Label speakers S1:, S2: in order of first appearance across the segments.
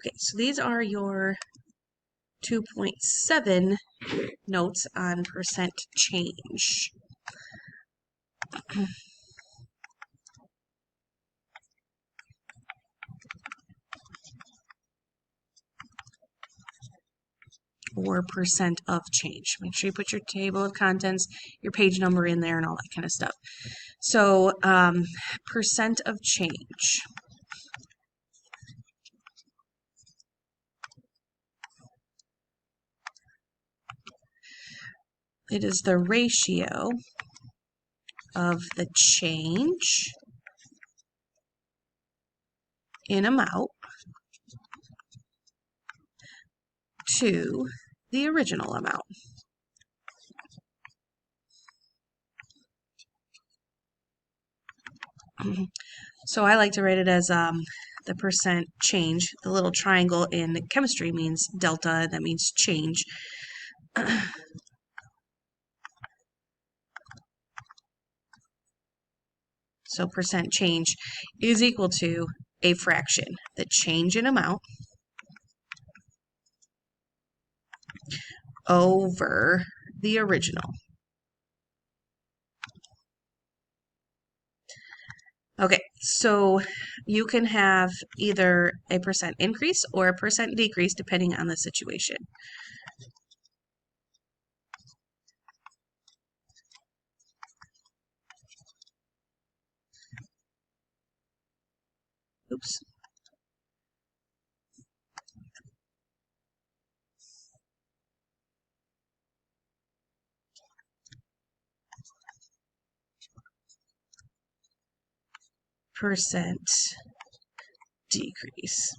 S1: Okay, so these are your 2.7 notes on percent change. Or percent of change. Make sure you put your table of contents, your page number in there, and all that kind of stuff. So, percent of change. It is the ratio of the change in amount to the original amount. So I like to write it as the percent change. The little triangle in chemistry means delta, that means change. So percent change is equal to a fraction, the change in amount over the original. Okay, so you can have either a percent increase or a percent decrease depending on the situation. Oops. Percent decrease.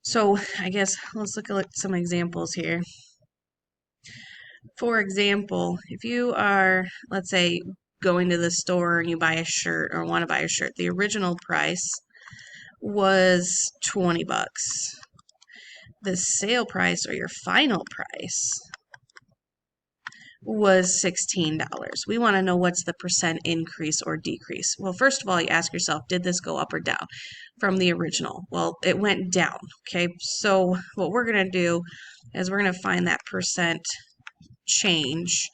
S1: So I guess let's look at some examples here. For example, if you are, let's say, going to the store and you buy a shirt or want to buy a shirt, the original price was 20 bucks. The sale price or your final price was $16. We want to know what's the percent increase or decrease. Well, first of all, you ask yourself, did this go up or down from the original? Well, it went down, okay? So what we're going to do is we're going to find that percent change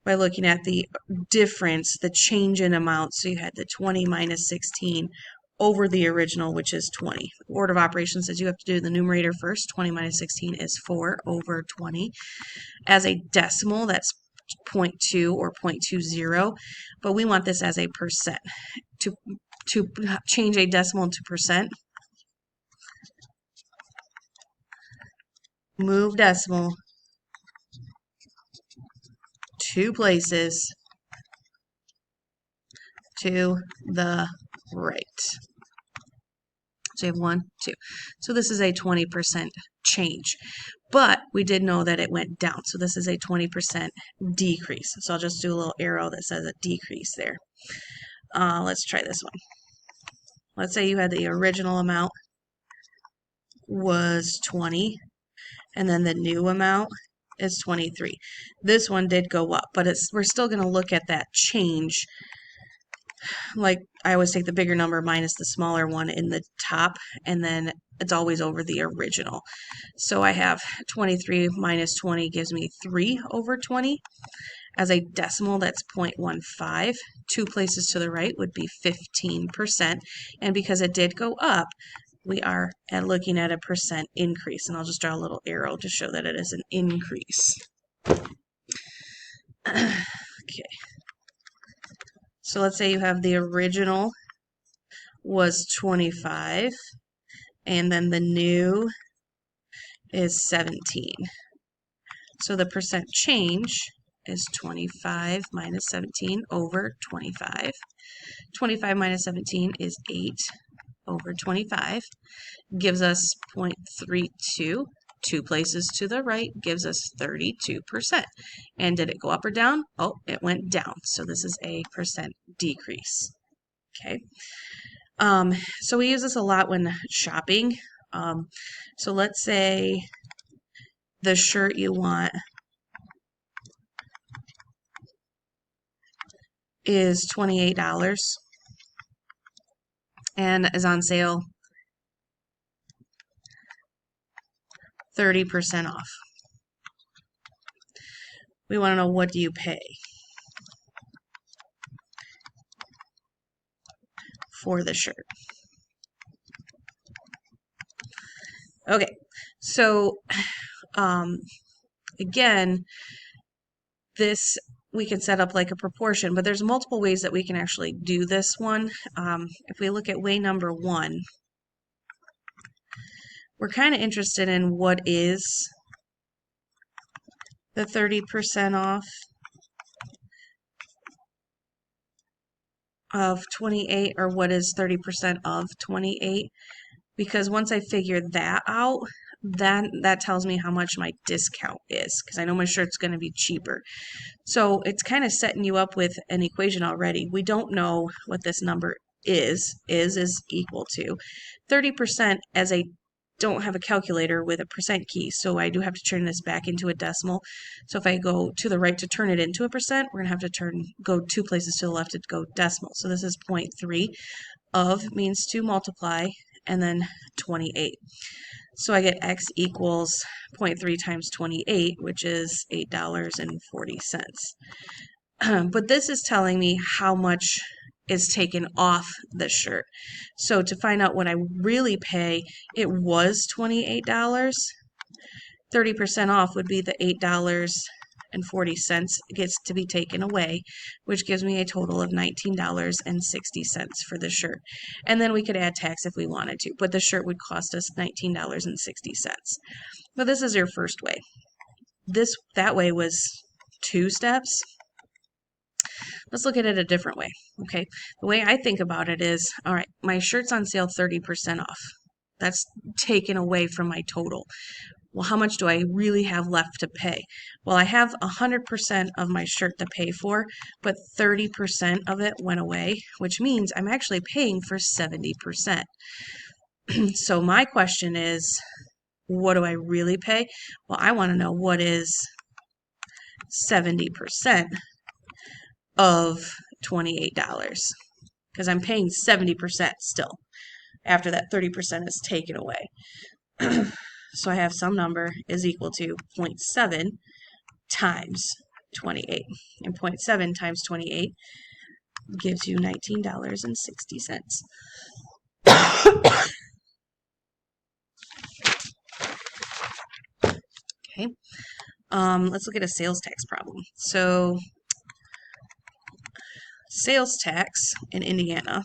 S1: by looking at the difference, the change in amount. So you had the 20 minus 16 over the original, which is 20. Order of operations says you have to do the numerator first. 20 minus 16 is 4 over 20. As a decimal, that's 0.2 or 0.20, but we want this as a percent. To change a decimal into percent, move decimal 2 places to the right. So you have 1, 2. So this is a 20% change. But we did know that it went down. So this is a 20% decrease. So I'll just do a little arrow that says a decrease there. Let's try this one. Let's say you had the original amount was 20, and then the new amount is 23. This one did go up, but we're still going to look at that change. Like I always take the bigger number minus the smaller one in the top, and then it's always over the original. So I have 23 minus 20 gives me 3 over 20. As a decimal, that's 0.15. 2 places to the right would be 15%. And because it did go up, we are looking at a percent increase. And I'll just draw a little arrow to show that it is an increase. Okay. So let's say you have the original was 25, and then the new is 17. So the percent change is 25 minus 17 over 25. 25 minus 17 is 8 over 25. Gives us 0.32. 2 places to the right gives us 32%. And did it go up or down? Oh, it went down. So this is a percent decrease. Okay. So we use this a lot when shopping. So let's say the shirt you want is $28 and is on sale 30% off. We want to know, what do you pay for the shirt? Okay, so again, this we can set up like a proportion, but there's multiple ways that we can actually do this one. If we look at way number 1, we're kind of interested in what is the 30% off of 28, or what is 30% of 28, because once I figure that out, that tells me how much my discount is, because I know my shirt's going to be cheaper. So it's kind of setting you up with an equation already. We don't know what this number is equal to 30%, as I don't have a calculator with a percent key, so I do have to turn this back into a decimal. So if I go to the right to turn it into a percent, we're going to have to go 2 places to the left to go decimal. So this is 0.3. Of means to multiply, and then 28. So I get x equals 0.3 times 28, which is $8.40. But this is telling me how much is taken off the shirt. So to find out what I really pay, it was $28. 30% off would be the $8.40 gets to be taken away, which gives me a total of $19.60 for the shirt. And then we could add tax if we wanted to, but the shirt would cost us $19.60. But this is your first way. That way was 2 steps. Let's look at it a different way, okay? The way I think about it is, all right, my shirt's on sale 30% off. That's taken away from my total. Well, how much do I really have left to pay? Well, I have 100% of my shirt to pay for, but 30% of it went away, which means I'm actually paying for 70%. So my question is, what do I really pay? Well, I want to know, what is 70% of $28, because I'm paying 70% still after that 30% is taken away. So I have some number is equal to 0.7 times 28, and 0.7 times 28 gives you $19.60. Okay, let's look at a sales tax problem. So sales tax in Indiana,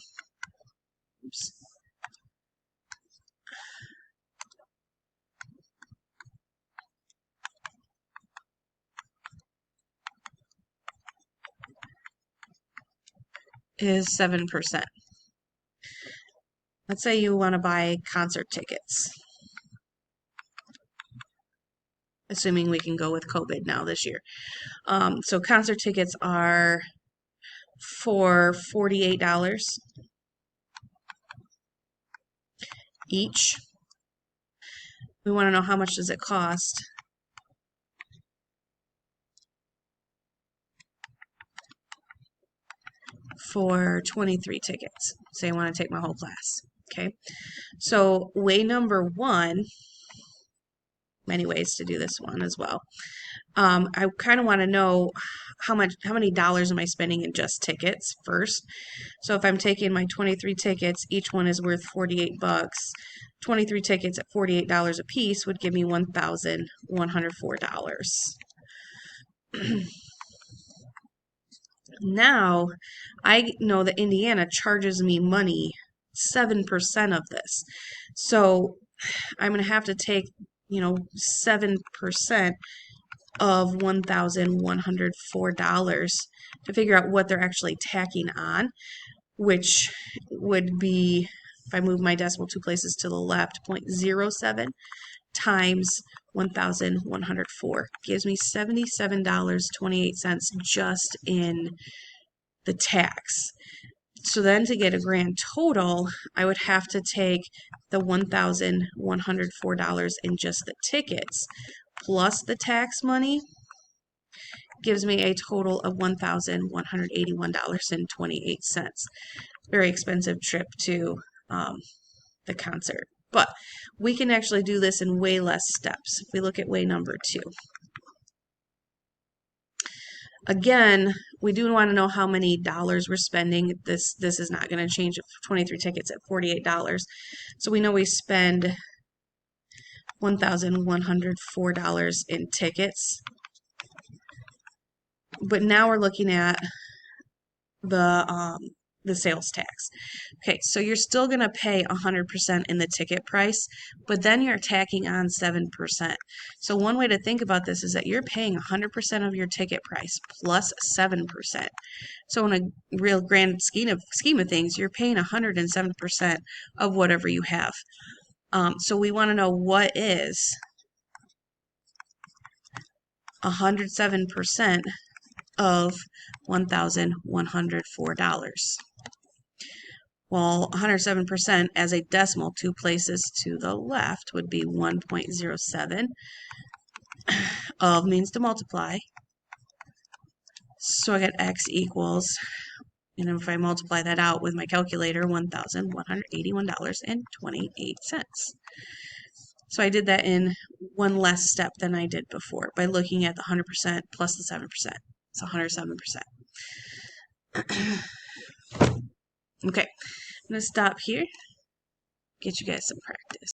S1: is 7%. Let's say you want to buy concert tickets, assuming we can go with COVID now this year. So concert tickets are for $48 each. We want to know, how much does it cost for 23 tickets? Say I want to take my whole class. Okay, so way number 1, many ways to do this one as well. I kind of want to know how many dollars am I spending in just tickets first. So if I'm taking my 23 tickets, each one is worth $48. 23 tickets at $48 a piece would give me $1,104. Now, I know that Indiana charges me money, 7% of this. So I'm going to have to take, 7% of $1,104 to figure out what they're actually tacking on, which would be, if I move my decimal 2 places to the left, 0.07 times 1,104 gives me $77.28 just in the tax. So then to get a grand total, I would have to take the $1,104 in just the tickets plus the tax money gives me a total of $1,181.28. Very expensive trip to the concert. But we can actually do this in way less steps. If we look at way number 2. Again, we do want to know how many dollars we're spending. This is not going to change. 23 tickets at $48. So we know we spend $1,104 in tickets. But now we're looking at the sales tax. Okay, so you're still going to pay 100% in the ticket price, but then you're tacking on 7%. So one way to think about this is that you're paying 100% of your ticket price plus 7%. So in a real grand scheme of things, you're paying 107% of whatever you have. So we want to know what is 107% of $1,104. Well, 107% as a decimal 2 places to the left would be 1.07. Of means to multiply. So I get x equals, and if I multiply that out with my calculator, $1,181.28. So I did that in one less step than I did before by looking at the 100% plus the 7%. So 107%. Okay, I'm going to stop here, get you guys some practice.